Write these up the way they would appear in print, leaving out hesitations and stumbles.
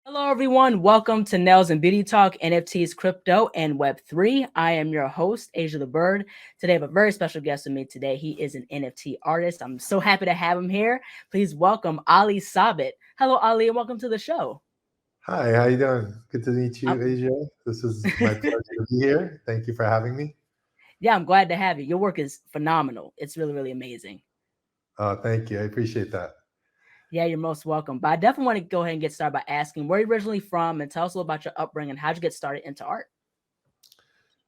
Hello, everyone. Welcome to Nails and Beauty Talk, NFTs, crypto, and Web3. I am your host, Asia the Bird. Today, I have a very special guest with me today. He is an NFT artist. I'm so happy to have him here. Please welcome Ali Sabet. Hello, Ali, and welcome to the show. Hi, how you doing? Good to meet you, I'm- Asia. This is my pleasure to be here. Thank you for having me. yeah, I'm glad to have you. Your work is phenomenal. It's really, really amazing. Thank you. I appreciate that. Yeah, you're most welcome. But I definitely want to go ahead and get started by asking where you're originally from and tell us a little about your upbringing. How'd you get started into art?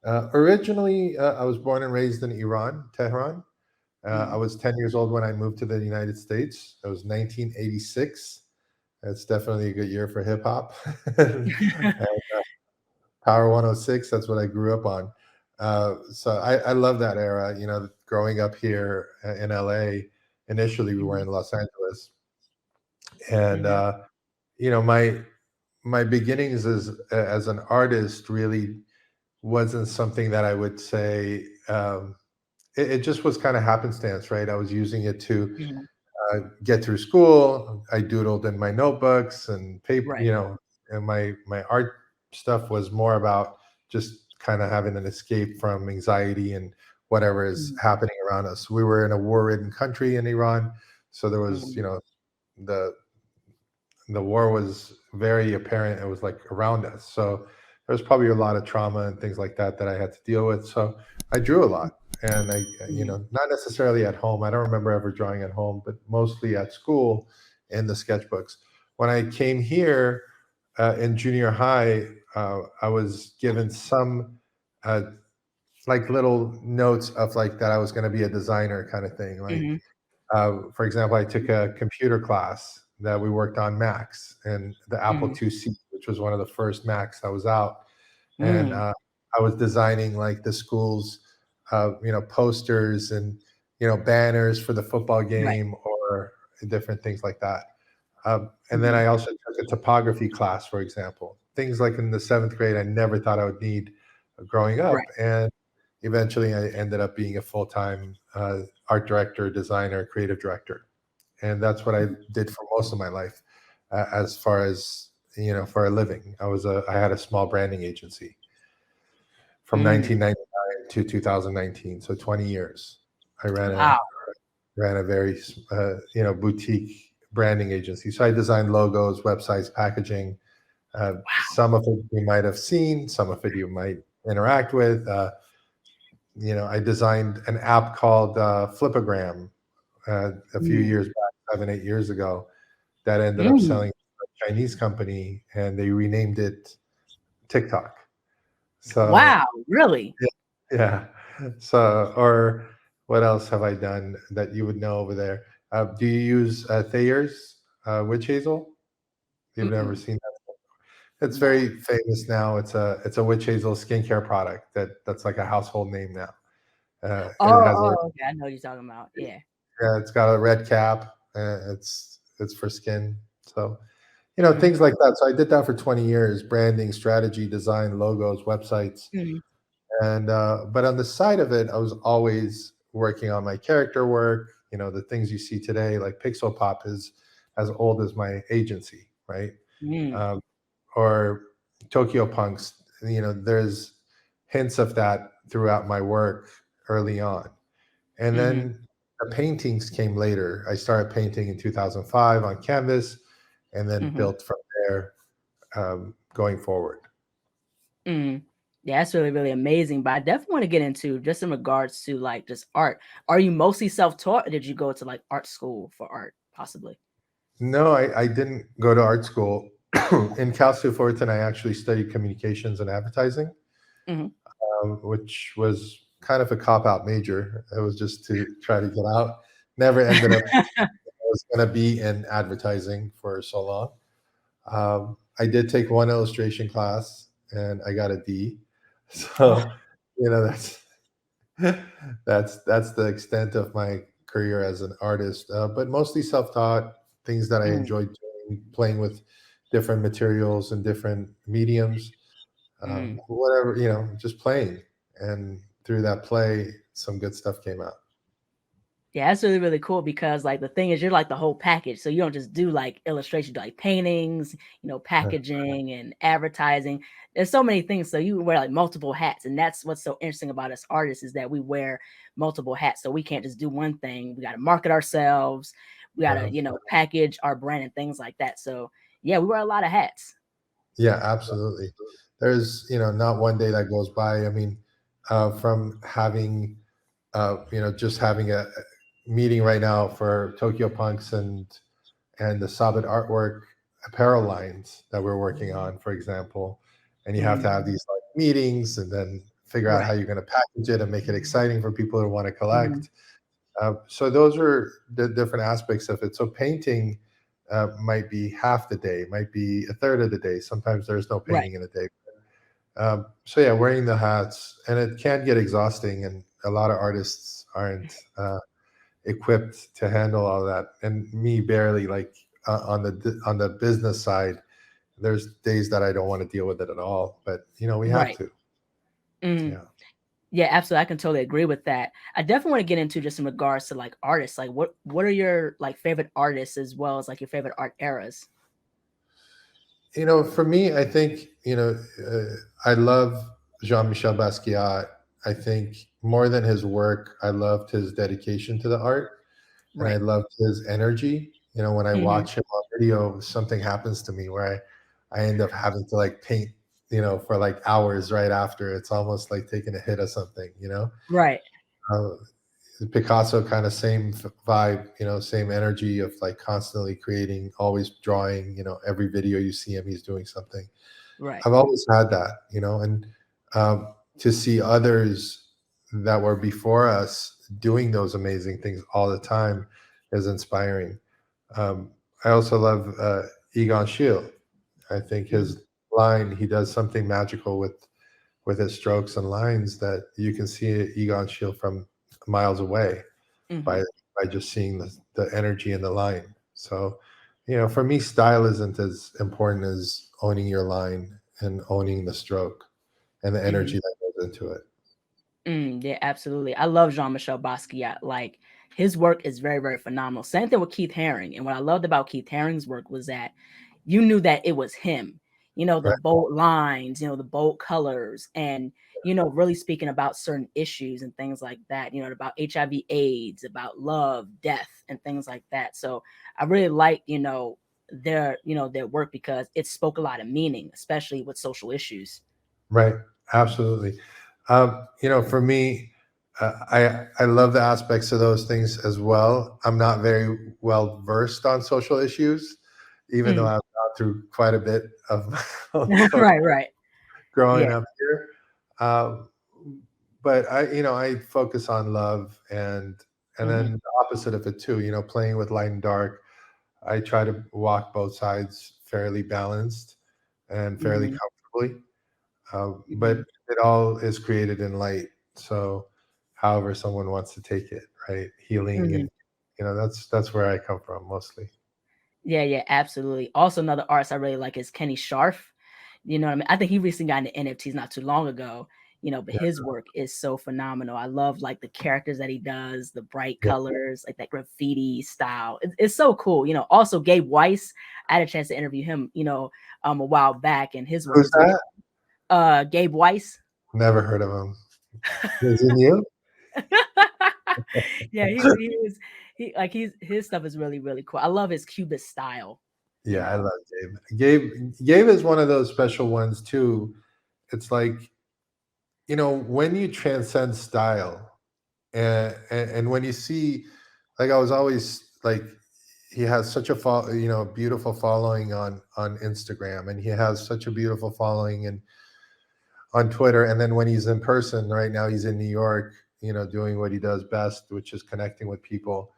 Originally, I was born and raised in Iran, Tehran. I Mm. was 10 years old when I moved to the United States. It was 1986. It's definitely a good year for hip hop. And Power 106, that's what I grew up on. So I love that era. Growing up here in LA, initially we were Mhm. in Los Angeles. And Mhm. my beginnings as an artist really wasn't something that I would say. It just was kind of happenstance, right? I was using it to Mhm. get through school. I doodled in my notebooks and paper, Right. and my art stuff was more about just kind of having an escape from anxiety and whatever is Mhm. happening around us. We were in a war-ridden country in Iran, so there was, Mhm. the the war was very apparent. It was like around us. So there was probably a lot of trauma and things like that that I had to deal with. So I drew a lot. And Mhm. not necessarily at home. I don't remember ever drawing at home, but mostly at school in the sketchbooks. When I came here in junior high, I was given some uh, like little notes of like that I was going to be a designer kind of thing. Like Mhm. for example, I took a computer class that we worked on Macs and the Apple Mhm. IIc, which was one of the first Macs that was out. And Mm. I was designing like the school's, posters and, banners for the football Right. game or different things like that. And then Mhm. I also took a topography class, for example, things like in the seventh grade, I never thought I would need growing Right. up. And eventually I ended up being a full-time art director, designer, creative director. And that's what I did for most of my life, as far as, for a living. I had a small branding agency from Mm. 1999 to 2019. So 20 years. I Wow. ran a very, boutique branding agency. So I designed logos, websites, packaging. Some of it you might have seen, some of it you might interact with. I designed an app called Flipagram a few Mm. years back, 7, 8 years ago, that ended up Mm. selling to a Chinese company, and they renamed it TikTok. So Wow. Really? yeah, yeah. So or what else have I done that you would know over there? Do you use Thayer's witch hazel? You've never Mm-mm. seen that? It's No. very famous now. It's a witch hazel skincare product that's like a household name now. It Oh, has a okay. I know what you're talking about. Yeah. Yeah, it's got a red cap. It's for skin. So, Mhm. things like that. So I did that for 20 years, branding, strategy, design, logos, websites. Mhm. And but on the side of it, I was always working on my character work, the things you see today, like Pixopop is as old as my agency, right? Mm. Um, or Tokyo Punks, there's hints of that throughout my work early on. And Mhm. then the paintings came later. I started painting in 2005 on canvas and then Mhm. built from there, going forward. Mhm. Yeah, that's really, really amazing. But I definitely want to get into just in regards to like just art. Are you mostly self-taught or did you go to like art school for art, possibly? No, I didn't go to art school. In Cal State Fullerton, I actually studied communications and advertising, Mhm. which was kind of a cop out major. It was just to try to get out. Never ended up, I was going to be in advertising for so long. I did take one illustration class and I got a D. Oh. So, that's that's the extent of my career as an artist. But mostly self-taught, things that I Mm. enjoyed doing, playing with different materials and different mediums, Mm. whatever, just playing. And through that play, some good stuff came out. Yeah, that's really, really cool because like the thing is you're like the whole package. So you don't just do like illustration, you do like paintings, packaging and advertising. There's so many things. So you wear like multiple hats. And that's what's so interesting about us artists is that we wear multiple hats. So we can't just do one thing. We gotta market ourselves. We gotta, package our brand and things like that. So yeah, we wear a lot of hats. Yeah, absolutely. There's, not one day that goes by. I mean, from having, just having a meeting right now for Tokyo Punks and the Sabet artwork apparel lines that we're working on, for example. And you have to have these like meetings and then figure out how Right. you're going to package it and make it exciting for people who want to Mhm. collect. So those are the different aspects of it. So painting might be half the day, might be a third of the day. Sometimes there's no Right. painting in a day. So yeah, wearing the hats, and it can get exhausting, and a lot of artists aren't equipped to handle all that. And me barely, like on the business side, there's days that I don't want to deal with it at all. But we have Right. to. Mm. Yeah. Yeah, absolutely. I can totally agree with that. I definitely want to get into just in regards to like artists. Like what are your like favorite artists as well as like your favorite art eras? For me, I think I love Jean-Michel Basquiat. I think more than his work, I loved his dedication to the art, and I Right. loved his energy. When I Hmm. watch him on video, something happens to me where I end up having to like paint, for like hours right after. It's almost like taking a hit of something. Right. Uh, Picasso kind of same vibe, same energy of like constantly creating, always drawing. Every video you see him, he's doing something. Right. I've always had that, and to see others that were before us doing those amazing things all the time is inspiring. Um, I also love Egon Schiele. I think Hmm. his line, he does something magical with his strokes and lines that you can see Egon Schiele from miles away Hmm. by just seeing the energy in the line. So, for me, style isn't as important as owning your line and owning the stroke and the Hmm. energy that goes into it. Yeah, absolutely. I love Jean-Michel Basquiat. Like his work is very, very phenomenal. Same thing with Keith Haring. And what I loved about Keith Haring's work was that you knew that it was him. The Right, bold lines, the bold colors, and really speaking about certain issues and things like that. About HIV, AIDS, about love, death, and things like that. So I really like their work because it spoke a lot of meaning, especially with social issues. right, absolutely. For me, I love the aspects of those things as well. I'm not very well versed on social issues, even though Mm. I've gone through quite a bit of Right, right. growing Yeah. up here. Um, but I focus on love and Hmm. then the opposite of it too. Playing with light and dark. I try to walk both sides fairly balanced and fairly Hmm. comfortably. But Hmm. it all is created in light. So, however someone wants to take it, right? Healing Hmm. and that's where I come from mostly. Yeah, yeah, absolutely. Also, another artist I really like is Kenny Scharf. You know what I mean? I think he recently got into NFTs not too long ago. But Yeah, his work is so phenomenal. I love like the characters that he does, the bright yeah. colors, like that graffiti style. It's so cool. Also Gabe Weiss. I had a chance to interview him, a while back, and his work Who's is really that? Gabe Weiss. Never heard of him. Is it you? Yeah, he was his stuff is really, really cool. I love his cubist style, you Yeah, I know. love Gabe. Gabe is one of those special ones too. It's like, when you transcend style and when you see, like, I was always like, he has such a beautiful following on Instagram, and he has such a beautiful following and on Twitter. And then when he's in person, right now he's in New York, doing what he does best, which is connecting with people.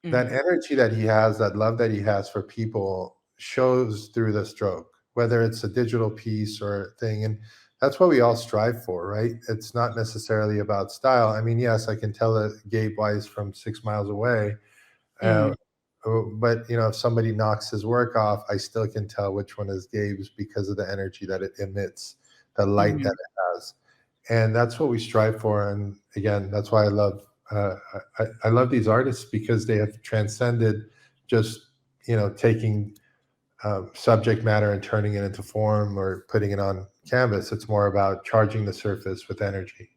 That Mhm, energy that he has, that love that he has for people shows through the stroke, whether it's a digital piece or a thing. And that's what we all strive for, right? It's not necessarily about style. I mean, yes, I can tell that Gabe Weiss from 6 miles away. Uh, mhm, but if somebody knocks his work off, I still can tell which one is Gabe's because of the energy that it emits, the light that mhm. it has, and that's what we strive for. And again, that's why I love I love these artists because they have transcended just taking subject matter and turning it into form or putting it on canvas. It's more about charging the surface with energy.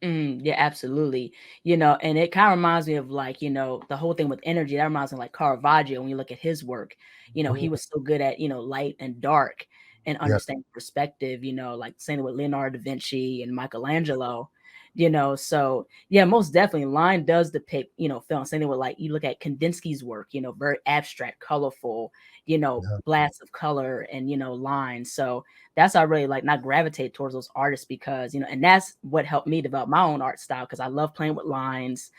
Yeah, absolutely. And it kind of reminds me of like, the whole thing with energy. That reminds me of like Caravaggio when you look at his work. He Mhm. was so good at, light and dark and Yeah, understanding perspective, like same with Leonardo da Vinci and Michelangelo. So yeah, most definitely line does depict, film. Same thing with like you look at Kandinsky's work, very abstract, colorful, yeah, blasts of color and lines. So that's how I really like not gravitate towards those artists because and that's what helped me develop my own art style because I love playing with lines,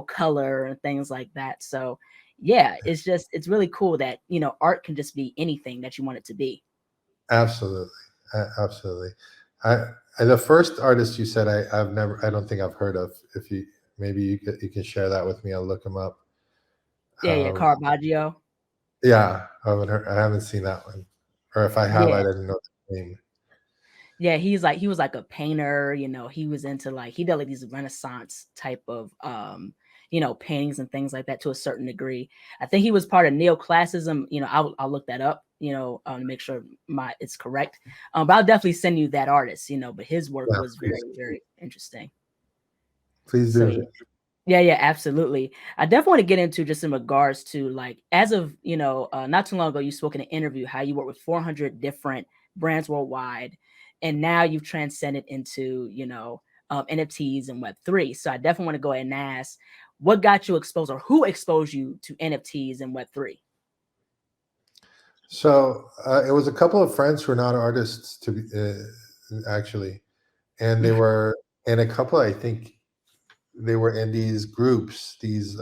color and things like that. So yeah, it's really cool that art can just be anything that you want it to be. absolutely, absolutely. I, the first artist you said I don't think I've heard of. If you maybe you can share that with me, I'll look him up. Yeah, Um, Caravaggio. yeah, I haven't seen that one, or if I have, I Yeah. didn't know the name. Yeah, he was like a painter, he was into like he did like these Renaissance type of paintings and things like that to a certain degree. I think he was part of neoclassicism, I'll look that up, to make sure it's correct. But I'll definitely send you that artist, but his work Yeah, was very, very interesting. please So do. yeah. Yeah, absolutely. I definitely want to get into just in regards to like as of not too long ago, you spoke in an interview how you work with 400 different brands worldwide, and now you've transcended into NFTs and Web3. So I definitely want to go ahead and ask, what got you exposed, or who exposed you to NFTs and Web3? So it was a couple of friends who are not artists to be actually, and they were in a couple. I think they were in these groups, these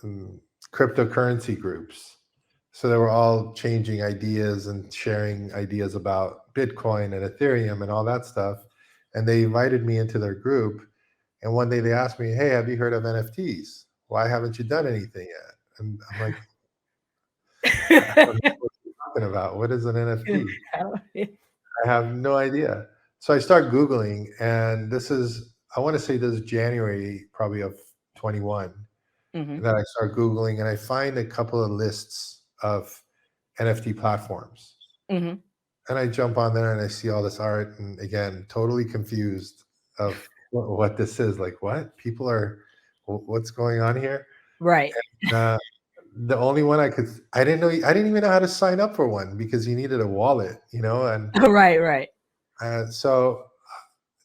um, cryptocurrency groups. So they were all changing ideas and sharing ideas about Bitcoin and Ethereum and all that stuff. And they invited me into their group. And one day they asked me, "Hey, have you heard of NFTs? Why haven't you done anything yet?" And I'm like, "I don't know what you're talking about. What is an NFT?" I have no idea. So I start Googling, and I want to say this is January, probably of 21, Hmm. that I start Googling, and I find a couple of lists of NFT platforms. Hmm. And I jump on there and I see all this art, and again, totally confused of what this is. Like, what? What's going on here? Right. Uh, the only one I didn't even know how to sign up for one because you needed a wallet, and Right. Right. so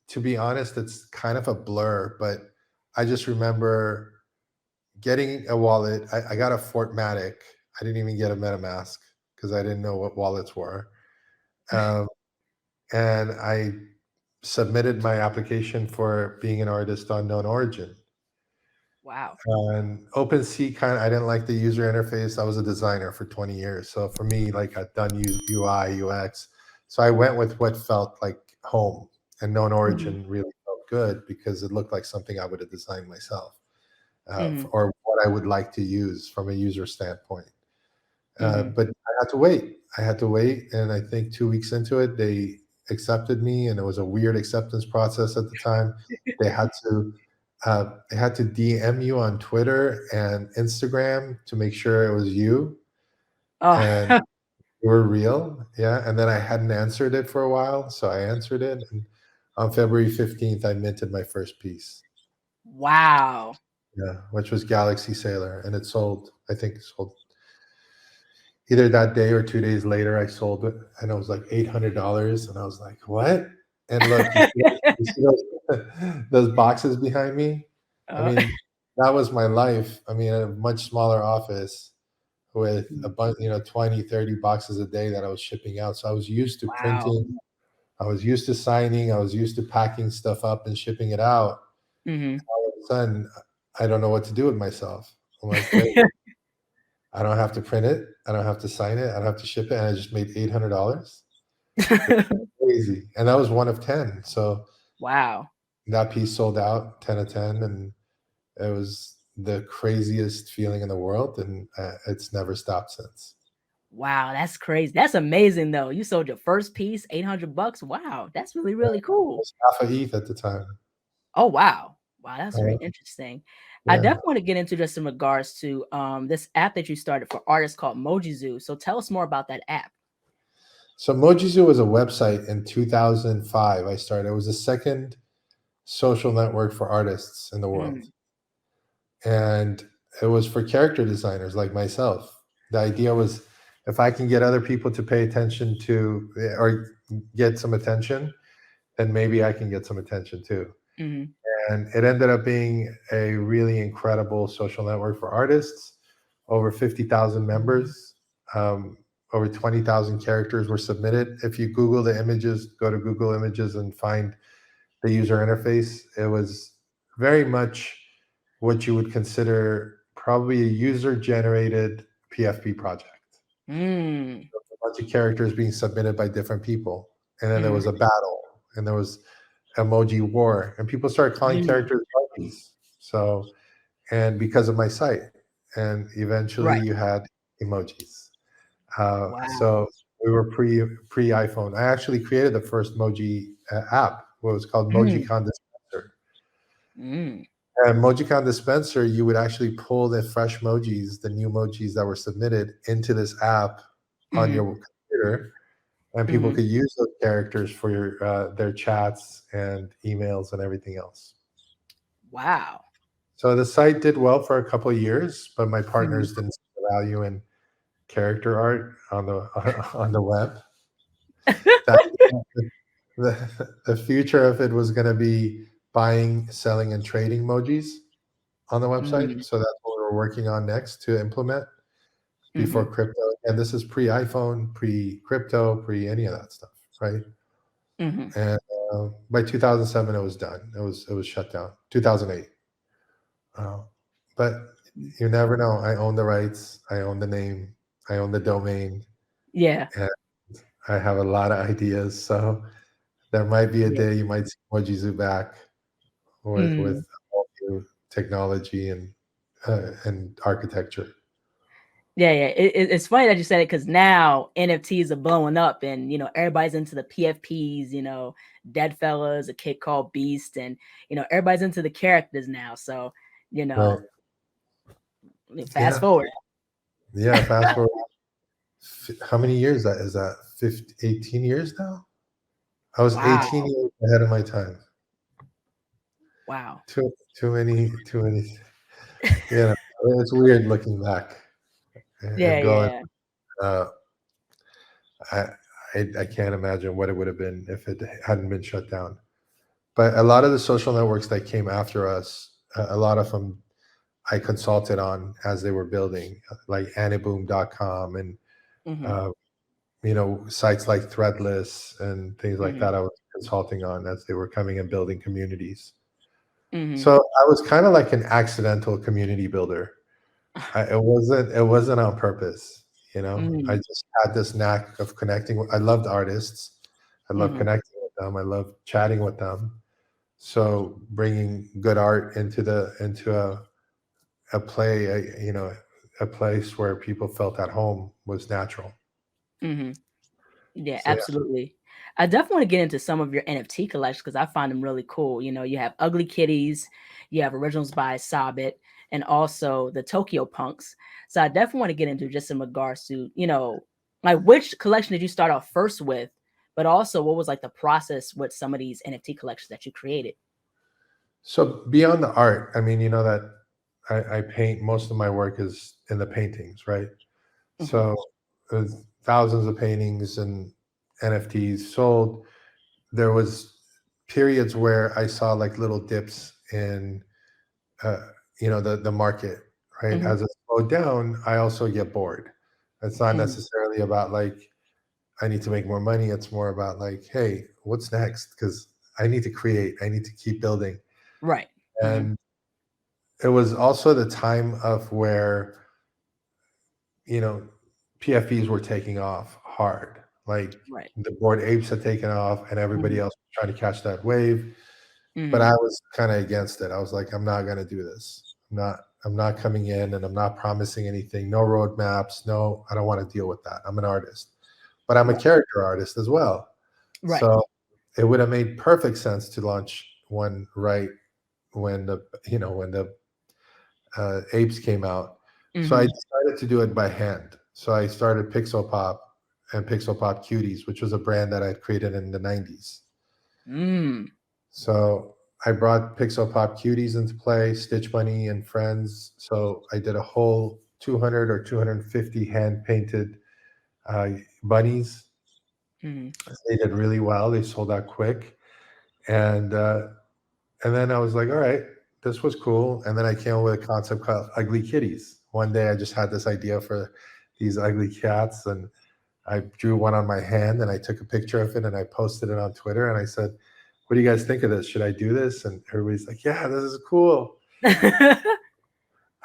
to be honest, it's kind of a blur, but I just remember getting a wallet. I got a Fortmatic. I didn't even get a MetaMask because I didn't know what wallets were. Um, and I submitted my application for being an artist on Known Origin. Wow. And OpenSea I didn't like the user interface. I was a designer for 20 years. So for me, like I'd done UI, UX. So I went with what felt like home, and Known Hmm. Origin really felt good because it looked like something I would have designed myself, Hmm. or what I would like to use from a user standpoint. Hmm. But I had to wait. I had to wait. And I think 2 weeks into it, they accepted me, and it was a weird acceptance process at the time. They had to DM you on Twitter and Instagram to make sure it was you Oh, and you were real. Yeah. And then I hadn't answered it for a while. So I answered it. And on February 15th, I minted my first piece. wow. Yeah, which was Galaxy Sailor. And I think it sold either that day or 2 days later. I sold it, and it was like $800. And I was like, what? And look, you see those boxes behind me? I Uh, mean, that was my life. I mean, a much smaller office with a bunch, 20, 30 boxes a day that I was shipping out. So I was used to wow. printing, I was used to signing, I was used to packing stuff up and shipping it out. Hmm. All of a sudden, I don't know what to do with myself. I'm like, wait, I don't have to print it, I don't have to sign it, I don't have to ship it, and I just made $800. Crazy. And that was one of 10. So Wow. that piece sold out 10 of 10, and it was the craziest feeling in the world, and it's never stopped since. Wow, that's crazy. That's amazing though. You sold your first piece, $800. Wow, that's really, Yeah, really it cool. was half a ETH at the time. Oh, wow. Wow, that's very Uh, interesting. I yeah. definitely want to get into just in regards to this app that you started for artists called Moji Zoo. So tell us more about that app. So Mojizoo was a website in 2005. I started. It was the second social network for artists in the world, Mm, and it was for character designers like myself. The idea was, if I can get other people to pay attention to or get some attention, then maybe I can get some attention too. mm, And it ended up being a really incredible social network for artists. Over 50,000 members, um, over 20,000 characters were submitted. If you Google the images, go to Google Images and find the user interface, it was very much what you would consider probably a user generated PFP project. mm, A bunch of characters being submitted by different people. And then there mm, was a battle, and there was emoji war, and people started calling mm. characters emojis. So, and because of my site, and eventually Right. you had emojis. Wow. So we were pre iPhone. I actually created the first emoji app. What was called Mm, MojiCon Dispenser. mm, And MojiCon Dispenser, you would actually pull the fresh emojis, the new emojis that were submitted, into this app on mm, your computer, and people mm. could use those characters for their chats and emails and everything else. Wow. So the site did well for a couple of years, but my Mm. partners didn't see the value in character art on the on the web. That the future of it was going to be buying, selling, and trading emojis on the website. Mm, So that's what we were working on next to implement before mhm, crypto. And this is pre iPhone, pre crypto, pre any of that stuff, right? mhm. And by 2007, it was done. It was shut down. 2008. Uh, but you never know. I own the rights. I own the name. I own the domain, Yeah. and I have a lot of ideas. So there might be a Yeah. day you might see Mojizu back with Mm. all new technology and architecture. Yeah, yeah. It's funny that you said it because now NFTs are blowing up, and everybody's into the PFPs. Dead Fellas, a kid called Beast, and everybody's into the characters now. So you Right. know, fast Yeah. forward. Yeah. Fast forward. How many years that is that? 15, 18 years now? I was 18 Wow, years ahead of my time. wow. Too many. Yeah. It's weird looking back Yeah, and going, yeah. uh, I, I can't imagine what it would have been if it hadn't been shut down. But a lot of the social networks that came after us, a lot of them I consulted on as they were building, like Aniboom.com and Mm-hmm. uh, sites like Threadless and things like Mm-hmm. that. I was consulting on as they were coming and building communities. Mm-hmm. So I was kind of like an accidental community builder. It wasn't on purpose. I Mm-hmm. just had this knack of connecting. I loved artists. I love Mm-hmm. connecting with them. I love chatting with them. So bringing good art into a play, a place where people felt at home was natural. Mm-hmm. Yeah, So yeah. absolutely. I definitely want to get into some of your NFT collections because I find them really cool. You have Ugly Kitties, you have originals by Sabet, and also the Tokyo Punks. So I definitely want to get into just in regards to, like which collection did you start off first with, but also what was like the process with some of these NFT collections that you created? So beyond the art, I mean, you know that I paint. Most of my work is in the paintings, right? Hmm. So there's thousands of paintings and NFTs sold. There was periods where I saw like little dips in, uh, the market, right? Hmm. As it slowed down, I also get bored. It's not Hmm. necessarily about like I need to make more money. It's more about like, hey, what's next? Because I need to create. I need to keep building. Right. Hmm. And it was also the time of where you know PFPs were taking off hard. Like Right. the board apes had taken off, and everybody Hmm. else was trying to catch that wave. But Hmm. I was kind of against it. I was like, I'm not going to do this. I'm not coming in, and I'm not promising anything. No roadmaps. No, I don't want to deal with that. I'm an artist, but I'm a Right. character artist as well. Right. So it would have made perfect sense to launch one right when the apes came out. So I Mhm. decided to do it by hand. So I started Pixopop and Pixopop Cuties, which was a brand that I had created in the 90s. Mm. So I brought Pixopop Cuties into play, Stitch Bunny and friends. So I did a whole 200 or 250 hand painted bunnies. Mhm. They did really well. They sold out quick, and then I was like, all right, this was cool. And then I came up with a concept called Ugly Kitties. One day I just had this idea for these ugly cats, and I drew one on my hand and I took a picture of it and I posted it on Twitter and I said, what do you guys think of this? Should I do this? And everybody's like, yeah, this is cool.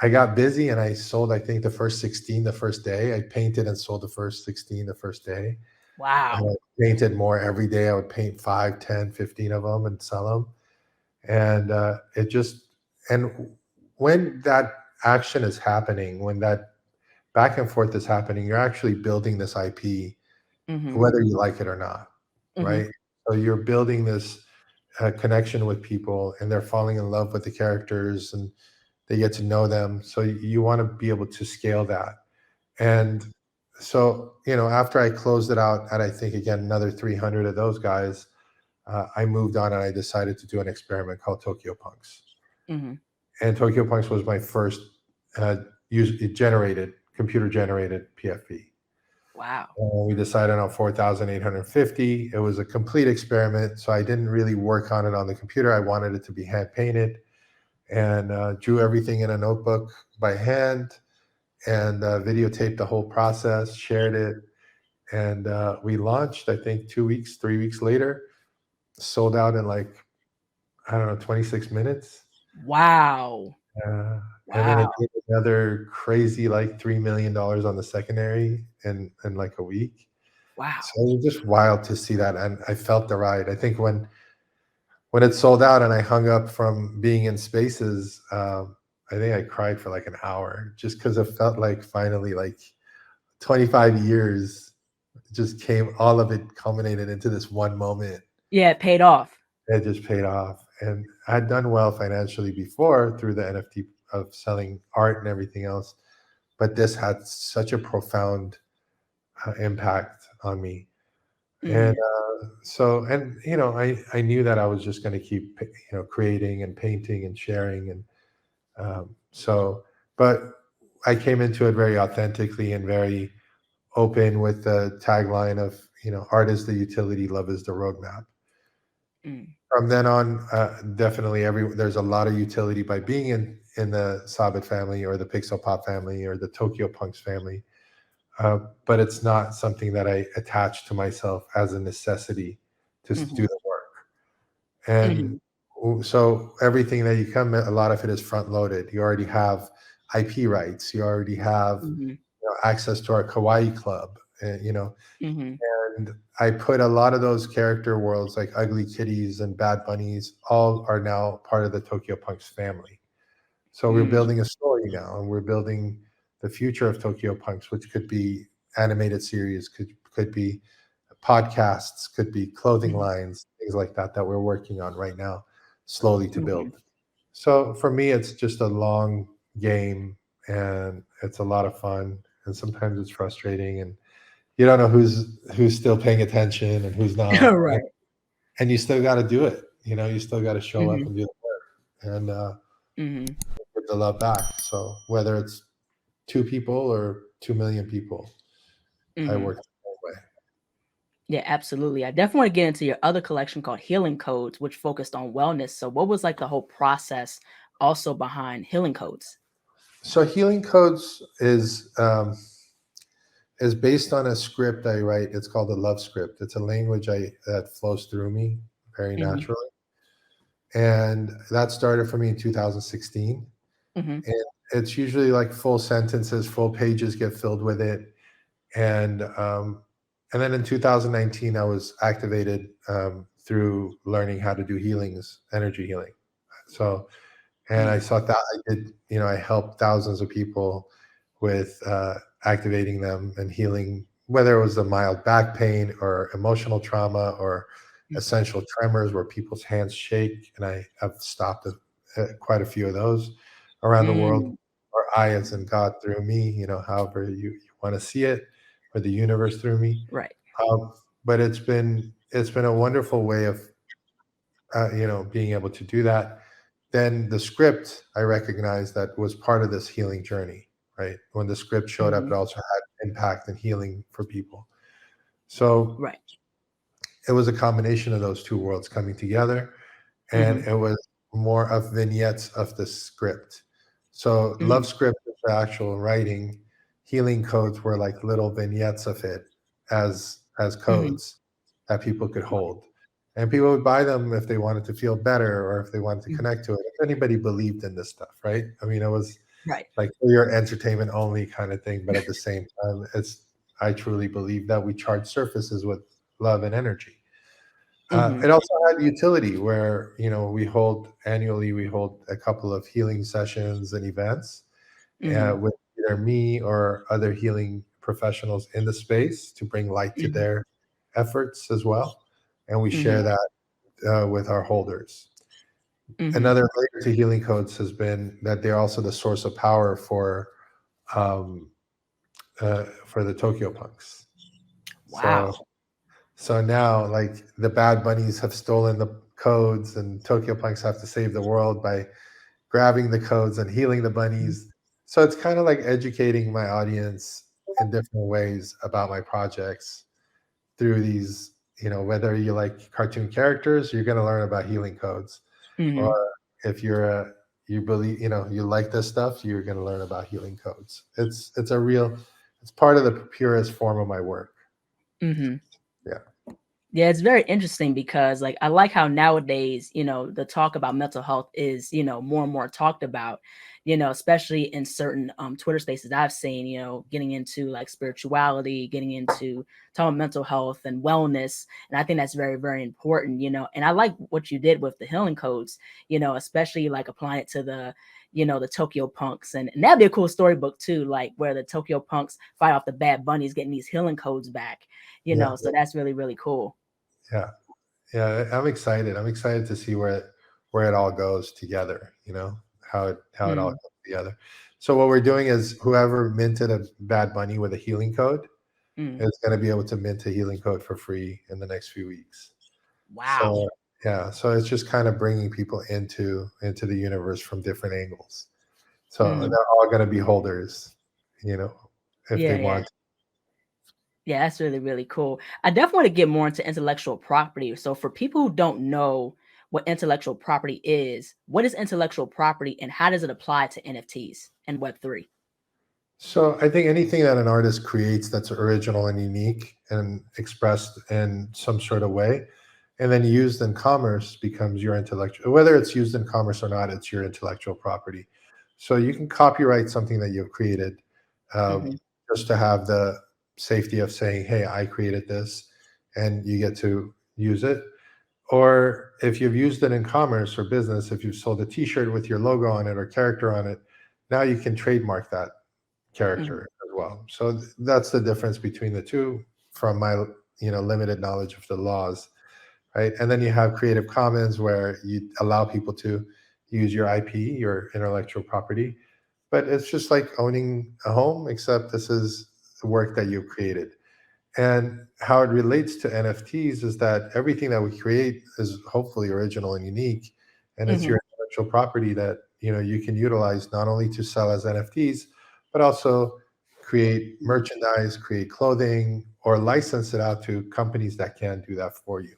I got busy and I sold, I think, the first 16 the first day. I painted and sold the first 16 the first day. And Wow. I painted more every day. I would paint 5, 10, 15 of them and sell them. And it just, and when that action is happening, when that back and forth is happening, you're actually building this IP, Mhm. whether you like it or not, Mhm. right? So you're building this connection with people and they're falling in love with the characters and they get to know them. So you want to be able to scale that. And so, after I closed it out at, I think, again, another 300 of those guys, I moved on and I decided to do an experiment called Tokyo Punks. Mhm. And Tokyo Punks was my first computer generated PFP. Wow. We decided on 4,850. It was a complete experiment, so I didn't really work on it on the computer. I wanted it to be hand painted, and drew everything in a notebook by hand, and videotaped the whole process, shared it, and we launched. I think 2 weeks, 3 weeks later, sold out in like, I don't know, 26 minutes. Wow. Uh, and then Wow. it did another crazy like $3 million on the secondary in like a week. Wow. So it was just wild to see that, and I felt the ride. I think when it sold out and I hung up from being in spaces, I think I cried for like an hour just because it felt like finally, like 25 years just came, all of it culminated into this one moment. Yeah, it paid off. It just paid off. And I had done well financially before through the NFT of selling art and everything else. But this had such a profound impact on me. And Mhm. so, and I knew that I was just going to keep creating and painting and sharing, and but I came into it very authentically and very open with the tagline of art is the utility, love is the roadmap. Mm. From then on, definitely there's a lot of utility by being in the Sabet family or the Pixopop family or the Tokyo Punks family. But it's not something that I attach to myself as a necessity to do Mhm. the work. And Mhm. so everything that you come, a lot of it is front loaded. You already have IP rights. You already have Mhm. access to our Kawaii Club. Mhm. And I put a lot of those character worlds like Ugly Kitties and Bad Bunnies, all are now part of the Tokyo Punks family. So we're Mm. building a story now, and we're building the future of Tokyo Punks, which could be animated series, could be podcasts, could be clothing Mhm. lines, things like that we're working on right now, slowly to Mhm. build. So for me, it's just a long game, and it's a lot of fun, and sometimes it's frustrating, and you don't know who's still paying attention and who's not, Right. and you still got to do it. You still got to show up Mhm. and do the work, and Mhm. give the love back. So whether it's 2 people or 2 million people, I Mhm. work the whole way. Yeah, absolutely. I definitely want to get into your other collection called Healing Codes, which focused on wellness. So, what was like the whole process also behind Healing Codes? So healing codes is based on a script I write. It's called the love script. It's a language that flows through me very Mhm. naturally, and that started for me in 2016. Mhm. And it's usually like full sentences, full pages get filled with it, and then in 2019 I was activated through learning how to do healings, energy healing. So, and I Mm. saw that I did, I helped thousands of people with activating them and healing, whether it was a mild back pain or emotional trauma or Mhm. essential tremors where people's hands shake, and I have stopped quite a few of those around the world, Mm, or I as in God through me, however you want to see it, or the universe through me. right. But it's been a wonderful way of being able to do that. Then the script, I recognized that was part of this healing journey, right? When the script showed up, it Hmm. also had impact and healing for people. So Right. it was a combination of those two worlds coming together, and Hmm. it was more of vignettes of the script. So love Mm, script is the actual writing. Healing codes were like little vignettes of it as hmm. codes that people could hold. And people would buy them if they wanted to feel better or if they wanted to Mhm. connect to it. If anybody believed in this stuff, right? I mean, it was Right. like for your entertainment only kind of thing, but at the same time, I truly believe that we charge surfaces with love and energy. Hmm. It also had utility where we hold a couple of healing sessions and events Hmm. with either me or other healing professionals in the space to bring light to Hmm. their efforts as well, and we share Hmm. that with our holders. Hmm. Another layer to healing codes has been that they're also the source of power um, for the Tokyo punks. So Wow. So now, like the Bad Bunnies have stolen the codes, and Tokyo Punks have to save the world by grabbing the codes and healing the Mhm. bunnies. So it's kind of like educating my audience in different ways about my projects through these. Whether you like cartoon characters, you're going to learn about healing codes, or Mhm. if you believe, you like this stuff, you're going to learn about healing codes. It's part of the purest form of my work. Mhm. Yeah. Yeah, it's very interesting because like I like how nowadays, the talk about mental health is, more and more talked about, especially in certain Twitter spaces I've seen, getting into like spirituality, getting into talking about mental health and wellness. And I think that's very, very important, And I like what you did with the healing codes, especially like applying it to the Tokyo punks. And that'd be a cool storybook too, like where the Tokyo punks fight off the bad bunnies, getting these healing codes back, Yeah. so that's really, really cool. Yeah. Yeah, I'm excited. I'm excited to see where it all goes together, how it all Mm, comes together. So what we're doing is whoever minted a Bad Bunny with a healing code mm. is going to be able to mint a healing code for free in the next few weeks. Wow. So yeah, so it's just kind of bringing people into the universe from different angles. So Mm. they're all going to be holders, you know, if they Yeah, yeah. want. Yeah, that's really, really cool. I definitely want to get more into intellectual property. So for people who don't know what intellectual property is, what is intellectual property and how does it apply to NFTs and Web3? So I think anything that an artist creates that's original and unique and expressed in some sort of way, and then used in commerce becomes your intellectual. Whether it's used in commerce or not, it's your intellectual property. So you can copyright something that you've created, Hmm. just to have the safety of saying, "Hey, I created this," and you get to use it. Or if you've used it in commerce or business, if you've sold a T-shirt with your logo on it or character on it, now you can trademark that Hmm. character as well. So that's the difference between the two from my limited knowledge of the laws, right? And then you have Creative Commons where you allow people to use your IP, your intellectual property, but it's just like owning a home, except this is the work that you've created. And how it relates to NFTs is that everything that we create is hopefully original and unique, and it's Hmm. your intellectual property that you can utilize not only to sell as NFTs, but also create merchandise, create clothing, or license it out to companies that can do that for you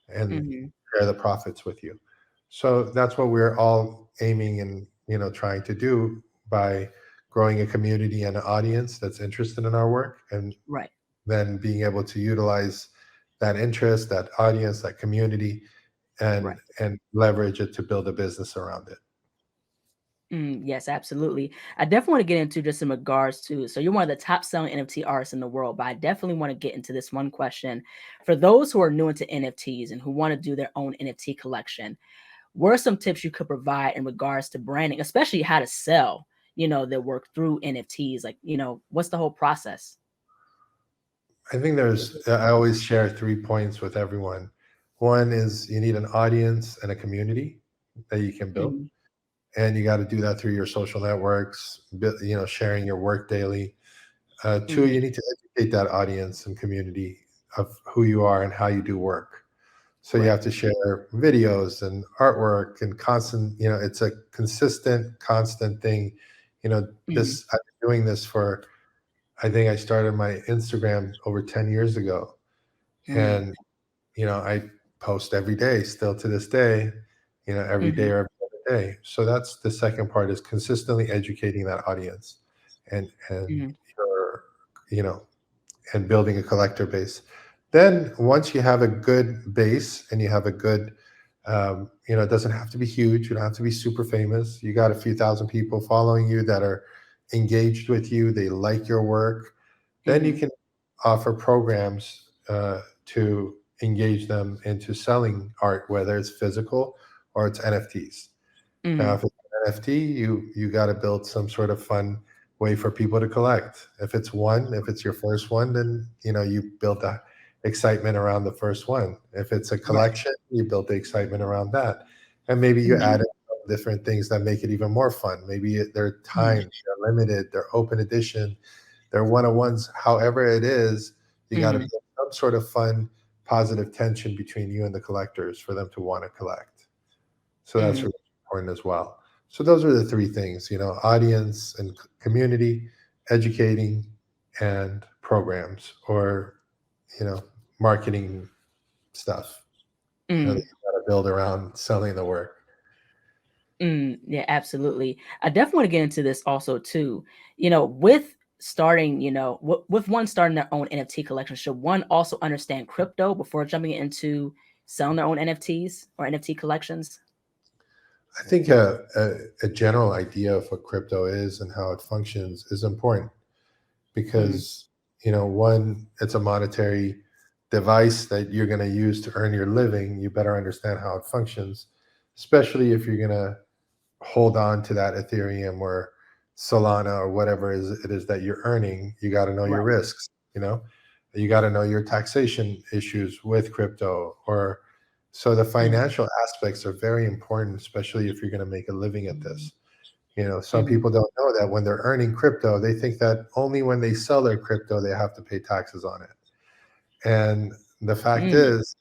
and Hmm. share the profits with you. So that's what we're all aiming and trying to do by growing a community and an audience that's interested in our work, and Right. then being able to utilize that interest, that audience, that community, Right. and leverage it to build a business around it. Yes, absolutely. I definitely want to get into just in regards to, so you're one of the top selling NFT artists in the world, but I definitely want to get into this one question. For those who are new into NFTs and who want to do their own NFT collection, what are some tips you could provide in regards to branding, especially how to sell, their work through NFTs? Like, what's the whole process? I think I always share 3 points with everyone. One is you need an audience and a community that you can build. Mhm. and you got to do that through your social networks, sharing your work daily. Two, Mm-hmm. you need to educate that audience and community of who you are and how you do work. So you Right. have to share videos and artwork and constant, it's a consistent, constant thing. Mm-hmm. I've been doing this for, I think I started my Instagram over 10 years ago. Mm-hmm. And, I post every day still to this day, every day Mm-hmm. or every other day. So that's the second part, is consistently educating that audience and Mm-hmm. your, you know, and building a collector base. Then once you have a good base and you have a good, it doesn't have to be huge. You don't have to be super famous. You got a few thousand people following you that are engaged with you. They like your work. Then you Mm-hmm. can offer programs to engage them into selling art, whether it's physical or it's NFTs. Now, Mm-hmm. if it's an NFT, you got to build some sort of fun way for people to collect. If it's your first one, then you build the excitement around the first one. If it's a Right. collection, you build the excitement around that, and maybe you Mm-hmm. add in some different things that make it even more fun. Maybe they're Mm-hmm. timed, they're limited, they're open edition, they're one-on-ones. However it is, you got to Mm-hmm. build some sort of fun, positive tension between you and the collectors for them to want to collect. So that's Mm-hmm. really important as well. So those are the three things, audience and community, educating, and programs, or, you know, marketing stuff that you Mm-hmm. got to build around selling the work. Yeah, absolutely. I definitely want to get into this also too. With starting, with one starting their own NFT collection, should one also understand crypto before jumping into selling their own NFTs or NFT collections? I think a general idea of what crypto is and how it functions is important, Mm-hmm. because one, it's a monetary device that you're going to use to earn your living. You better understand how it functions, especially if you're going to hold on to that Ethereum or Solana or whatever it is that you're earning. You got to know your Right. risks. You got to know your taxation issues with crypto. Or so the Mm-hmm. financial aspects are very important, especially if you're going to make a living at this. Some Mm-hmm. people don't know that when they're earning crypto, they think that only when they sell their crypto they have to pay taxes on it. And the fact Mm-hmm. is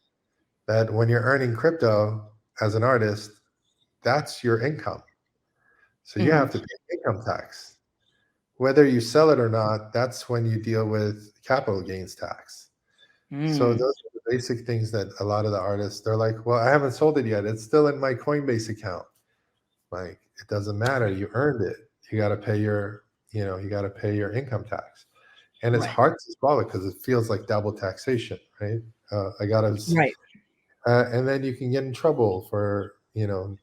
that when you're earning crypto as an artist, that's your income. So you Mm-hmm. have to pay income tax. Whether you sell it or not, that's when you deal with capital gains tax. So those Mm-hmm. are the basic things that a lot of the artists, they're like, well, I haven't sold it yet. It's still in my Coinbase account. Like, it doesn't matter. You earned it. You got to pay your income tax. And it's Right. hard to swallow because it feels like double taxation, right? I got to Right. and then you can get in trouble for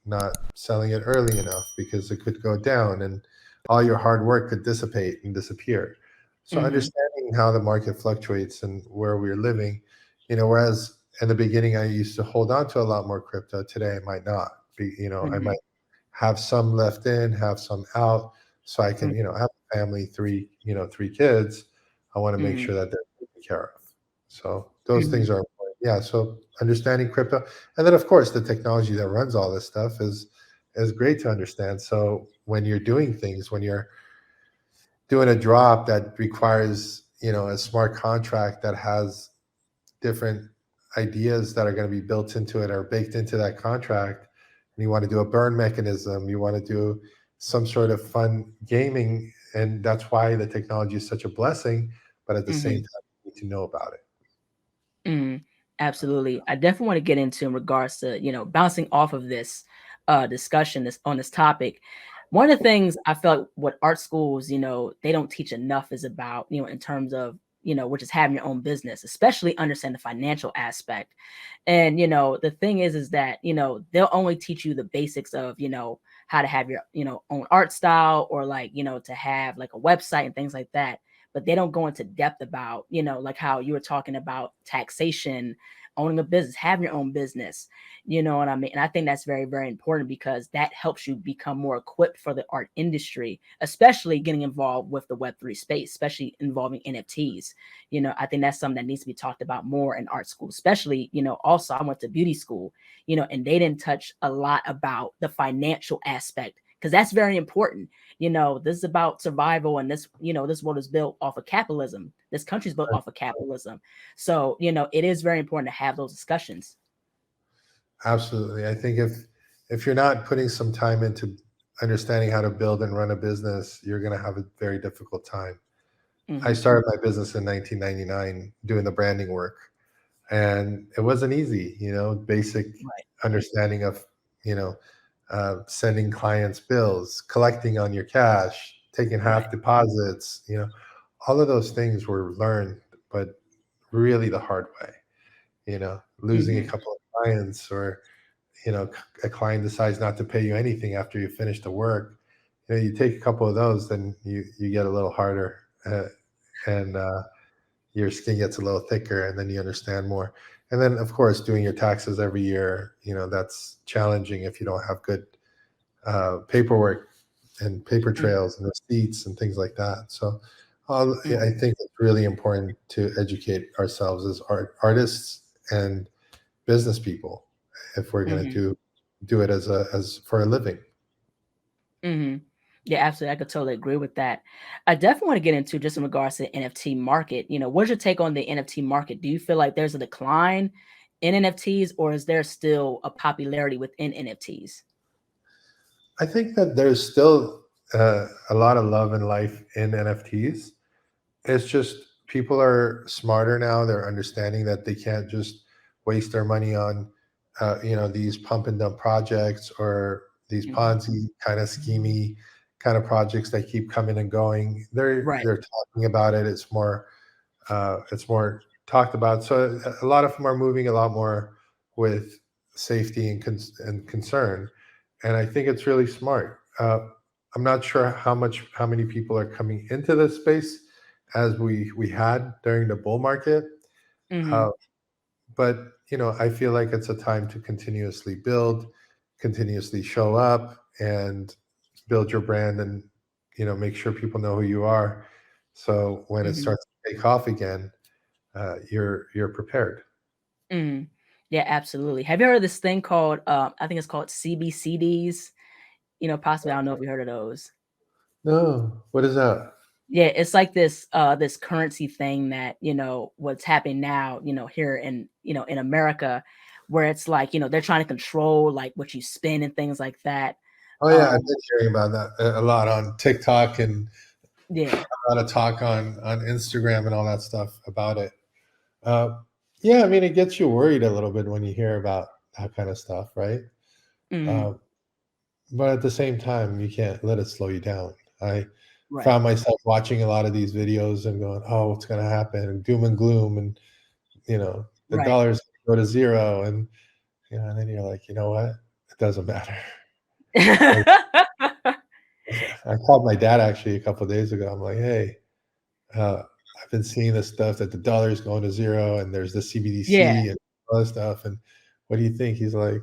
not selling it early enough, because it could go down and all your hard work could dissipate and disappear. So Mm-hmm. understanding how the market fluctuates and where we're living, whereas in the beginning I used to hold on to a lot more crypto, today I might not be. I Mm-hmm. might have some left in, have some out, so I can, I have a family, three kids. I want to make Mm-hmm. sure that they're taken care of. So those Mm-hmm. things are important. Yeah. So understanding crypto, and then of course the technology that runs all this stuff is great to understand. So when you're doing things, when you're doing a drop that requires a smart contract that has different ideas that are going to be built into it or baked into that contract, and you want to do a burn mechanism, you want to do some sort of fun gaming, and that's why the technology is such a blessing. But at the same Mm-hmm. time, you need to know about it. Mm, absolutely. I definitely want to get into in regards to, bouncing off of this discussion this on this topic. One of the things I felt what art schools, they don't teach enough is about, in terms of, which is having your own business, especially understand the financial aspect. And, the thing is that, they'll only teach you the basics of, how to have your, own art style, or like, to have like a website and things like that, but they don't go into depth about, like how you were talking about taxation, owning a business, having your own business. You know what I mean? And I think that's very, very important, because that helps you become more equipped for the art industry, especially getting involved with the Web3 space, especially involving NFTs. I think that's something that needs to be talked about more in art school, especially, also I went to beauty school, and they didn't touch a lot about the financial aspect, because that's very important. This is about survival, and this world is built off of capitalism. This country's built off of capitalism. So, it is very important to have those discussions. Absolutely. I think if you're not putting some time into understanding how to build and run a business, you're going to have a very difficult time. I started my business in 1999 doing the branding work, and it wasn't easy. Basic understanding of sending clients bills, collecting on your cash, taking half deposits. All of those things were learned, but really the hard way. Losing a couple of clients, or a client decides not to pay you anything after you finish the work. You take a couple of those, then you get a little harder, and your skin gets a little thicker, and then you understand more. And then, of course, doing your taxes every year, that's challenging if you don't have good paperwork and paper trails and receipts and things like that. So I think it's really important to educate ourselves as artists and business people if we're going to do it as for a living. Yeah, absolutely. I could totally agree with that. I definitely want to get into just in regards to the NFT market. What's your take on the NFT market? Do you feel like there's a decline in NFTs, or is there still a popularity within NFTs? I think that there's still a lot of love and life in NFTs. It's just people are smarter now. They're understanding that they can't just waste their money on, these pump and dump projects, or these Ponzi kind of schemy kind of projects that keep coming and going. They're talking about it. It's more talked about. So a lot of them are moving a lot more with safety and concern, and I think it's really smart. I'm not sure how many people are coming into this space as we had during the bull market, but I feel like it's a time to continuously build, continuously show up, and build your brand, and make sure people know who you are. So when it starts to take off again, you're prepared. Yeah, absolutely. Have you heard of this thing called I think it's called CBCDs? Possibly, I don't know if you heard of those. No, what is that? Yeah, it's like this this currency thing that, what's happening now, here in America, where it's like, they're trying to control like what you spend and things like that. Oh yeah, I've been hearing about that a lot on TikTok, and Yeah. a lot of talk on Instagram and all that stuff about it. Yeah, I mean, it gets you worried a little bit when you hear about that kind of stuff, right? But at the same time, you can't let it slow you down. I found myself watching a lot of these videos and going, "Oh, what's going to happen?" And doom and gloom, and the dollar's going to go to zero, and and then you're like, you know what? It doesn't matter. I called my dad actually a couple of days ago. I'm like, "Hey, I've been seeing this stuff that the dollar is going to zero, and there's the CBDC and all this stuff. And what do you think?" He's like,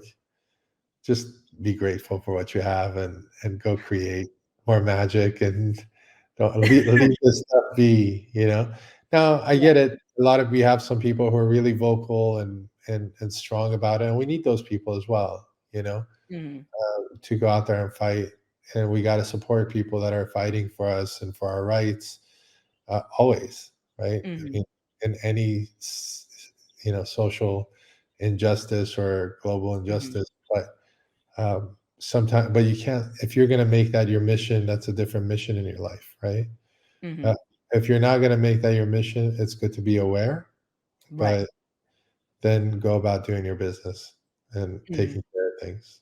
"Just be grateful for what you have, and go create more magic, and don't leave this stuff be." Now I get it. We have some people who are really vocal and strong about it, and we need those people as well. To go out there and fight, and we got to support people that are fighting for us and for our rights, always, right? In any social injustice or global injustice, but sometimes, but you can't, if you're going to make that your mission, that's a different mission in your life, right? If you're not going to make that your mission, it's good to be aware, but then go about doing your business and taking care of things.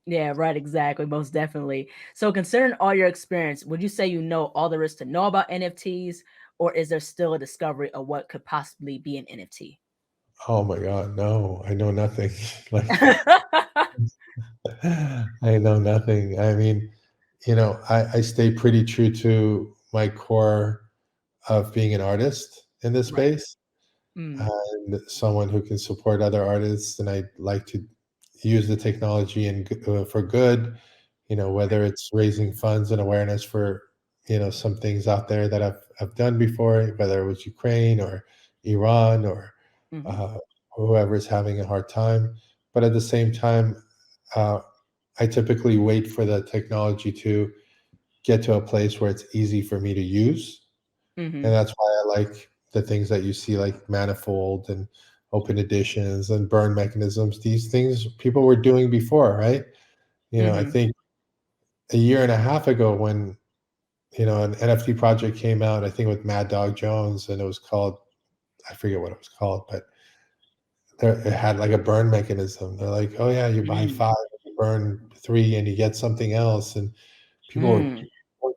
Yeah, right, exactly, most definitely. So considering all your experience, would you say you know all there is to know about NFTs, or is there still a discovery of what could possibly be an NFT? Oh my God, no, I know nothing. Like, I know nothing. I mean, I stay pretty true to my core of being an artist in this space, and someone who can support other artists. And I like to use the technology for good, whether it's raising funds and awareness for, some things out there that I've done before, whether it was Ukraine or Iran, or whoever's having a hard time. But at the same time, uh, I typically wait for the technology to get to a place where it's easy for me to use. Mm-hmm. And that's why I like the things that you see, like manifold and open editions and burn mechanisms. These things people were doing before, right? I Mm-hmm. think a year and a half ago when, an NFT project came out, I think with Mad Dog Jones, and it was called, I forget what it was called, but it had like a burn mechanism. They're like, oh yeah, you buy Mm-hmm. 5, you burn 3, and you get something else. And people were Mm.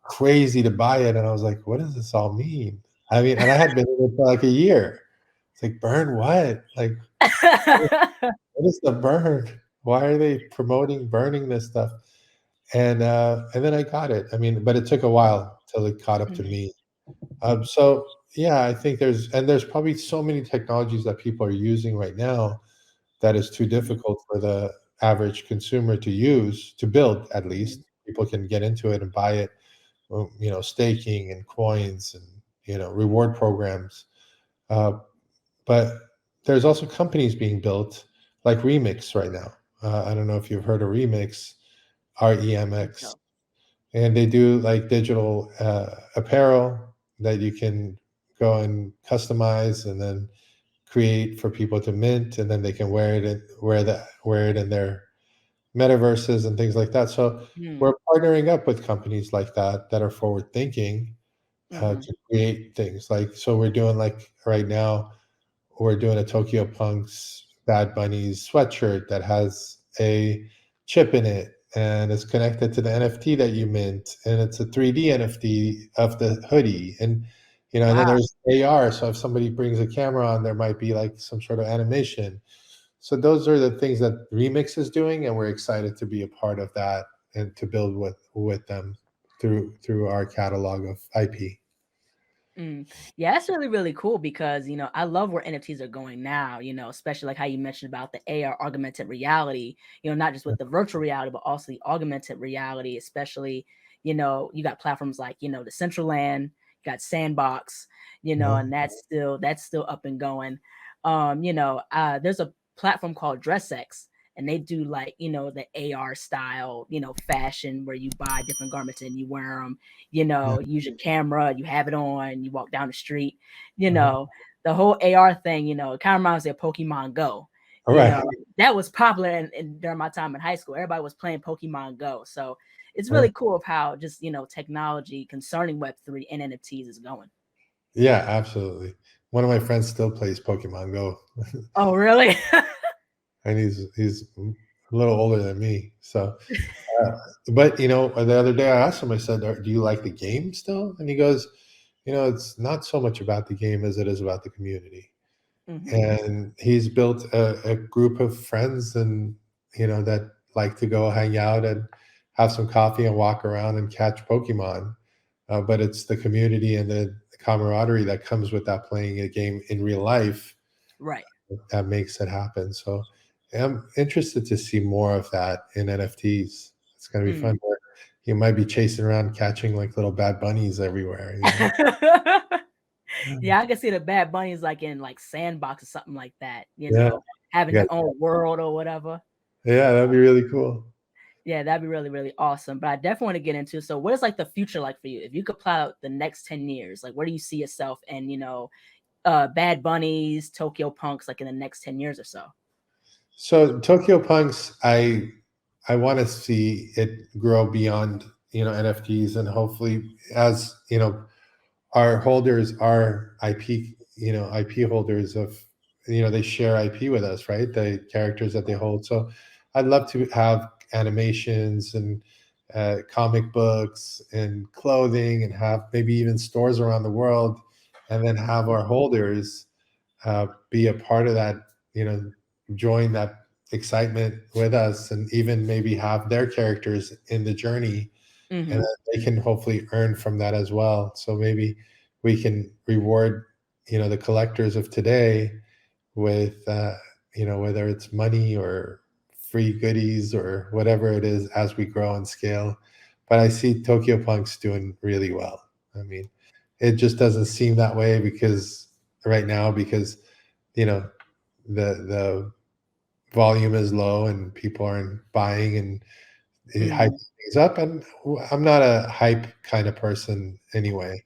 crazy to buy it. And I was like, what does this all mean? I mean, and I had been in it for like a year. It's like, burn what? Like, what is the burn? Why are they promoting burning this stuff? And then I got it. I mean, but it took a while till it caught up to Mhm. me. So yeah, I think there's probably so many technologies that people are using right now that is too Mhm. difficult for the average consumer to use, to build at Mhm. least. People can get into it and buy it, staking and coins and, reward programs. Uh, but there's also companies being built like Remix right now. I don't know if you've heard of Remix, REMX, No. and they do like digital apparel that you can go and customize and then create for people to mint, and then they can wear it and wear it in their metaverses and things like that. So Mm. we're partnering up with companies like that are forward thinking Mhm. to create things. Like, so we're doing, like, right now we're doing a Tokyo Punks Bad Bunnies sweatshirt that has a chip in it and it's connected to the NFT that you mint, and it's a 3D NFT of the hoodie. And and then Wow. there's AR. So if somebody brings a camera on, there might be like some sort of animation. So those are the things that Remix is doing, and we're excited to be a part of that and to build with them through our catalog of IP. Mm. Yeah, that's really, really cool because, I love where NFTs are going now, especially like how you mentioned about the AR augmented reality, not just with the virtual reality, but also the augmented reality, especially, you got platforms like, the Centraland, you got Sandbox, Mhm. and that's still up and going. There's a platform called DressX, and they do like, the AR style, fashion where you buy different garments and you wear them, Yeah. use your camera, you have it on, you walk down the street, Mhm. the whole AR thing, it kind of reminds me of Pokemon Go. All right. That was popular during my time in high school. Everybody was playing Pokemon Go. So it's All right. really cool of how just, technology concerning Web3 and NFTs is going. Yeah, absolutely. One of my friends still plays Pokemon Go, Oh, really? and he's a little older than me. So, uh, but the other day I asked him, I said, "Do you like the game still?" And he goes, "It's not so much about the game as it is about the community." Hmm. And he's built a group of friends, and that like to go hang out and have some coffee and walk around and catch Pokemon. But it's the community and the camaraderie that comes with that, playing a game in real life, Right. that makes it happen. So I'm interested to see more of that in NFTs. It's going to be fun. Mm. Where you might be chasing around catching like little bad bunnies everywhere. Yeah, I can see the Bad Bunnies like in like Sandbox or something like that, Yeah. having Yeah. their own world or whatever. Yeah. That'd be really cool. Yeah, that'd be really, really awesome. But I definitely want to get into, so what is like the future like for you? If you could plot out the next 10 years, like where do you see yourself and Bad Bunnies, Tokyo Punks like in the next 10 years or so? So Tokyo Punks, I want to see it grow beyond NFTs, and hopefully, as our holders are IP holders of, they share IP with us, right? The characters that they hold. So I'd love to have animations and comic books and clothing, and have maybe even stores around the world, and then have our holders be a part of that, join that excitement with us, and even maybe have their characters in the journey, and Hmm. then they can hopefully earn from that as well. So maybe we can reward, the collectors of today with, whether it's money or free goodies or whatever it is as we grow and scale. But I see Tokyo Punks doing really well. I mean, it just doesn't seem that way because right now, because you know the volume is low and people aren't buying, and hype things up, and I'm not a hype kind of person anyway.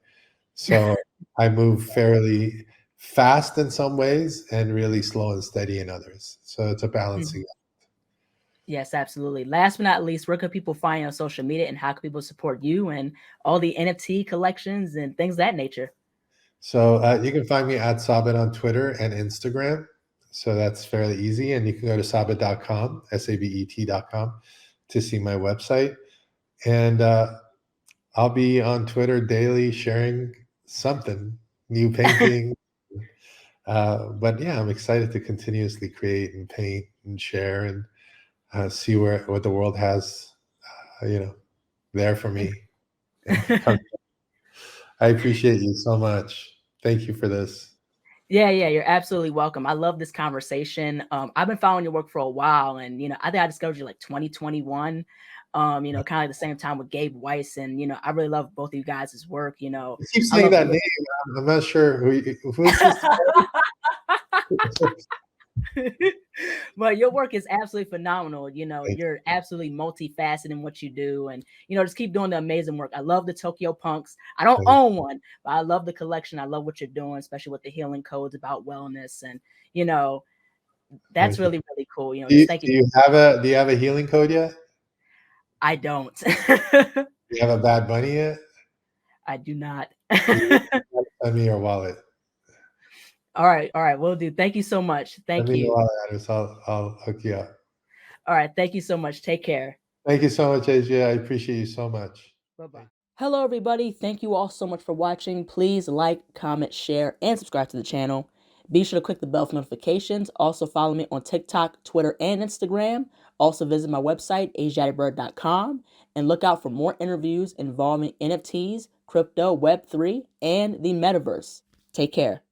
So I move fairly fast in some ways and really slow and steady in others. So it's a balancing act. Yes, absolutely. Last but not least, where can people find you on social media, and how can people support you and all the NFT collections and things of that nature? So you can find me at Sabet on Twitter and Instagram. So that's fairly easy. And you can go to sabet.com, sabet.com, to see my website. And I'll be on Twitter daily sharing something, new painting. But yeah, I'm excited to continuously create and paint and share and see what the world has, there for me. I appreciate you so much. Thank you for this. Yeah, you're absolutely welcome. I love this conversation. I've been following your work for a while, and I think I discovered you like 2021. Kind of like the same time with Gabe Weiss, and I really love both of you guys' work. You keep saying that name. I'm not sure who's this. But your work is absolutely phenomenal. You're absolutely multifaceted in what you do, and just keep doing the amazing work. I love the Tokyo Punks. I don't own one, but I love the collection. I love what you're doing, especially with the healing codes about wellness, and that's really, really cool. Thank you. Do you have a healing code yet? I don't. Do you have a Bad Bunny yet? I do not. Send me your wallet. All right, will do. Thank you so much. Thank you. Your wallet address. I'll hook you up. All right, thank you so much. Take care. Thank you so much, AJ. I appreciate you so much. Bye-bye. Hello, everybody. Thank you all so much for watching. Please like, comment, share, and subscribe to the channel. Be sure to click the bell for notifications. Also follow me on TikTok, Twitter, and Instagram. Also visit my website, ASIATHABIRD.com, and look out for more interviews involving NFTs, crypto, Web3, and the metaverse. Take care.